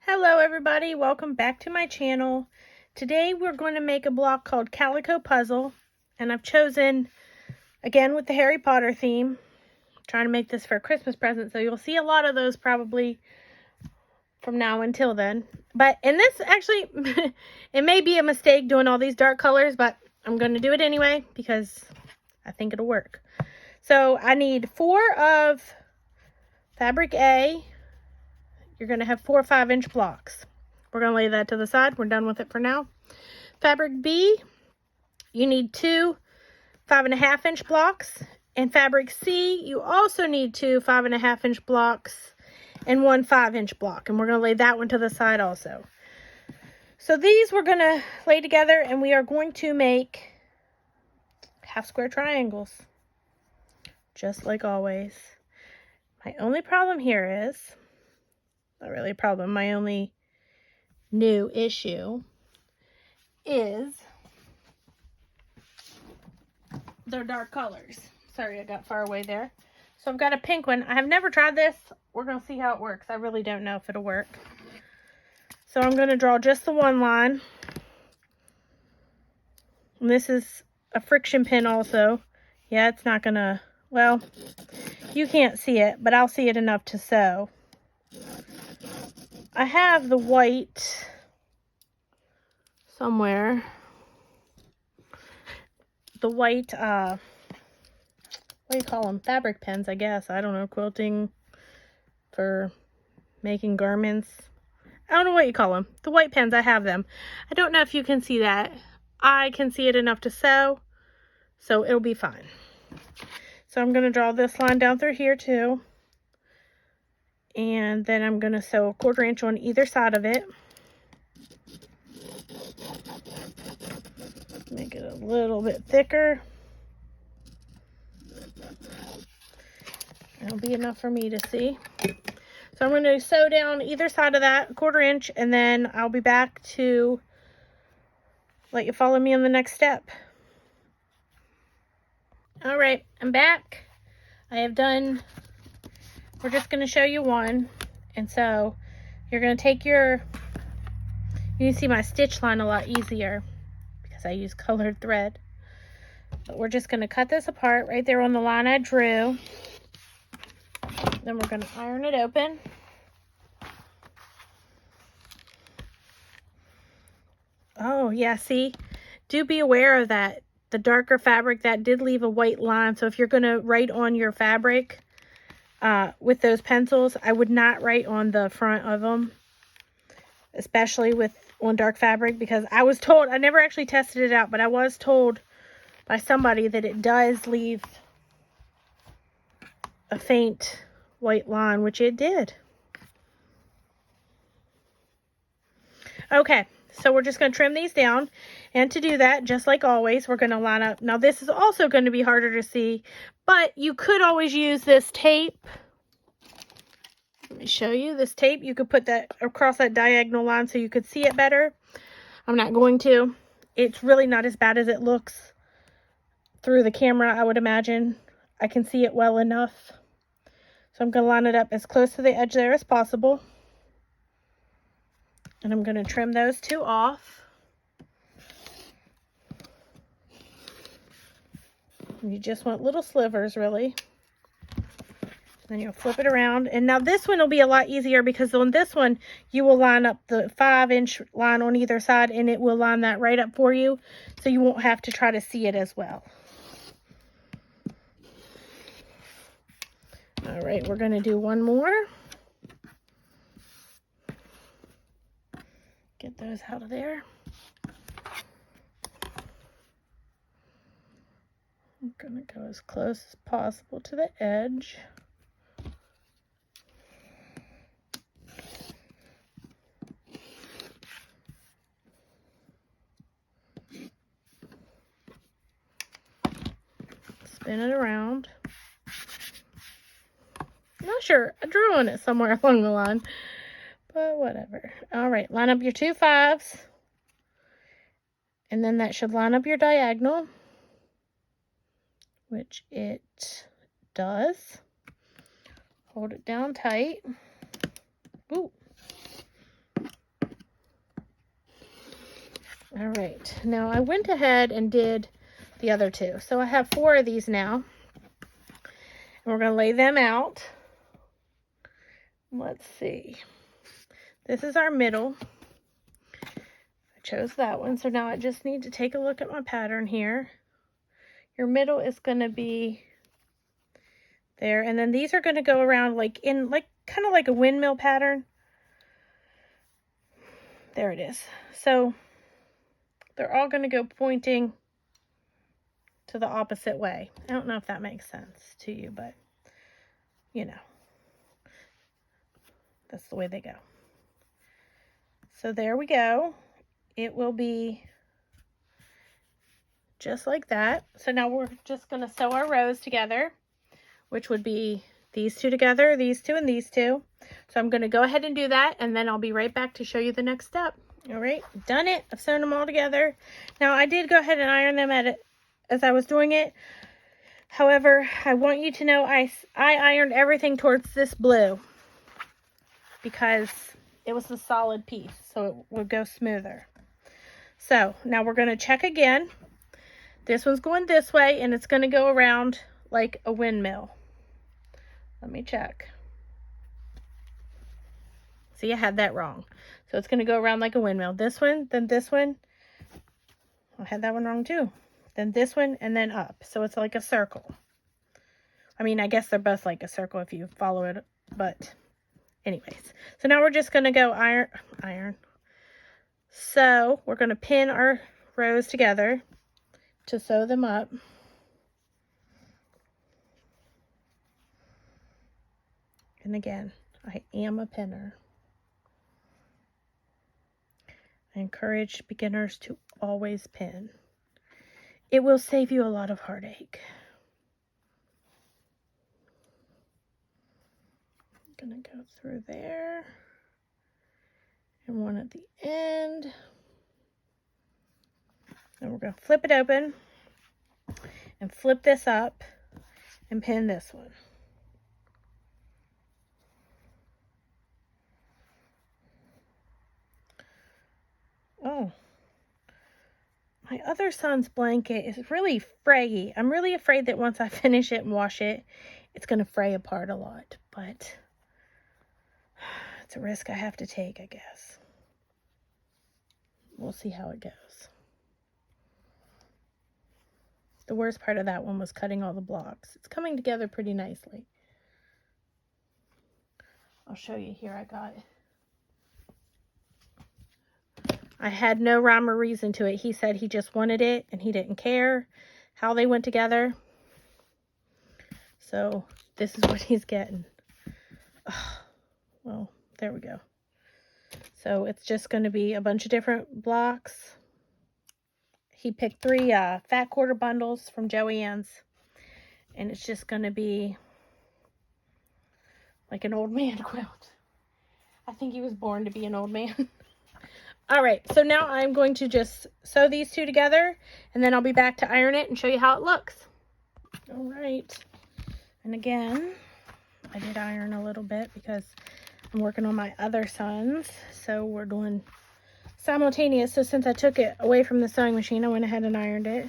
Hello everybody, welcome back to my channel. Today we're going to make a block called Calico Puzzle, and I've chosen, again with the Harry Potter theme, I'm trying to make this for a Christmas present, so you'll see a lot of those probably from now until then. But in this, actually, it may be a mistake doing all these dark colors, but I'm going to do it anyway because I think it'll work. So I need 4 of fabric A. You're going to have 4 5-inch blocks. We're going to lay that to the side. We're done with it for now. Fabric B, you need 2 5.5-inch blocks. And fabric C, you also need 2 5.5-inch blocks and 1 5-inch block. And we're going to lay that one to the side also. So these we're going to lay together, and we are going to make half square triangles. Just like always. My only problem here is, not really a problem, my only new issue is they're dark colors. Sorry, I got far away there. So I've got a pink one. I have never tried this. We're going to see how it works. I really don't know if it'll work. So I'm going to draw just the one line. And this is a friction pin also. Yeah, it's not going to, well, you can't see it, but I'll see it enough to sew. I have the white somewhere. The white, what do you call them? Fabric pens, I guess. I don't know, quilting for making garments. I don't know what you call them. The white pens, I have them. I don't know if you can see that. I can see it enough to sew, so it'll be fine. So I'm going to draw this line down through here too. And then I'm going to sew a 1/4 inch on either side of it. Make it a little bit thicker. It'll be enough for me to see. So I'm going to sew down either side of that 1/4 inch, and then I'll be back to let you follow me on the next step. All right, I'm back. I have done, we're just going to show you one. And so you're going to take your, you can see my stitch line a lot easier because I use colored thread. But we're just going to cut this apart right there on the line I drew. Then we're going to iron it open. Oh, yeah, see? Do be aware of that. The darker fabric, that did leave a white line. So if you're going to write on your fabric with those pencils, I would not write on the front of them, especially on dark fabric, because I was told, I never actually tested it out, but I was told by somebody that it does leave a faint white line, which it did. Okay, so we're just going to trim these down, and to do that, just like always, we're going to line up. Now this is also going to be harder to see, but you could always use this tape. Let me show you this tape. You could put that across that diagonal line so you could see it better. I'm not going to. It's really not as bad as it looks through the camera, I would imagine. I can see it well enough. So I'm going to line it up as close to the edge there as possible. And I'm going to trim those 2 off. You just want little slivers, really. Then you'll flip it around. And now this one will be a lot easier because on this one, you will line up the 5-inch line on either side, and it will line that right up for you. So you won't have to try to see it as well. All right, we're going to do one more. Get those out of there. I'm going to go as close as possible to the edge. Spin it around. I'm not sure. I drew on it somewhere along the line, but whatever. All right, line up your 2 5s, and then that should line up your diagonal, which it does. Hold it down tight. Ooh. All right, now I went ahead and did the other two. So I have 4 of these now. And we're going to lay them out. Let's see. This is our middle. I chose that one. So now I just need to take a look at my pattern here. Your middle is going to be there. And then these are going to go around like in kind of like a windmill pattern. There it is. So they're all going to go pointing to the opposite way. I don't know if that makes sense to you, but you know, that's the way they go. So there we go. It will be just like that. So now we're just going to sew our rows together, which would be these two together, these two, and these two. So I'm going to go ahead and do that, and then I'll be right back to show you the next step. All right, done it. I've sewn them all together. Now I did go ahead and iron them as I was doing it. However, I want you to know I ironed everything towards this blue because it was a solid piece, so it would go smoother. So now we're going to check again. This one's going this way, and it's going to go around like a windmill. Let me check. See, I had that wrong. So it's going to go around like a windmill. This one, then this one. I had that one wrong too. Then this one, and then up. So it's like a circle. I mean, I guess they're both like a circle if you follow it. But anyways. So now we're just going to go iron. So we're going to pin our rows together to sew them up. And again, I am a pinner. I encourage beginners to always pin. It will save you a lot of heartache. I'm going to go through there. And one at the end. And we're going to flip it open and flip this up and pin this one. Oh, my other son's blanket is really frayy. I'm really afraid that once I finish it and wash it, it's going to fray apart a lot. But it's a risk I have to take, I guess. We'll see how it goes. The worst part of that one was cutting all the blocks. It's coming together pretty nicely. I'll show you here. I had no rhyme or reason to it. He said he just wanted it and he didn't care how they went together. So this is what he's getting. Oh, well, there we go. So it's just going to be a bunch of different blocks. He picked 3 fat quarter bundles from Joann's. And it's just going to be like an old man quilt. I think he was born to be an old man. All right, so now I'm going to just sew these two together, and then I'll be back to iron it and show you how it looks. All right, and again, I did iron a little bit because I'm working on my other sons, so we're doing simultaneous. So since I took it away from the sewing machine, I went ahead and ironed it.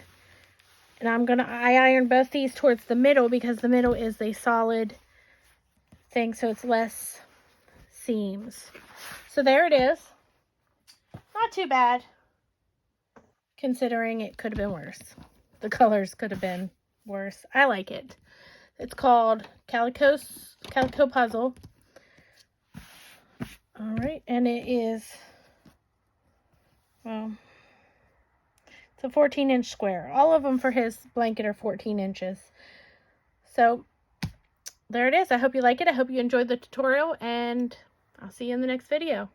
And I ironed both these towards the middle because the middle is a solid thing, so it's less seams. So there it is. Not too bad, considering it could have been worse. The colors could have been worse. I like it. It's called Calico Puzzle. All right, and it is, well, it's a 14-inch square. All of them for his blanket are 14 inches. So there it is. I hope you like it. I hope you enjoyed the tutorial, and I'll see you in the next video.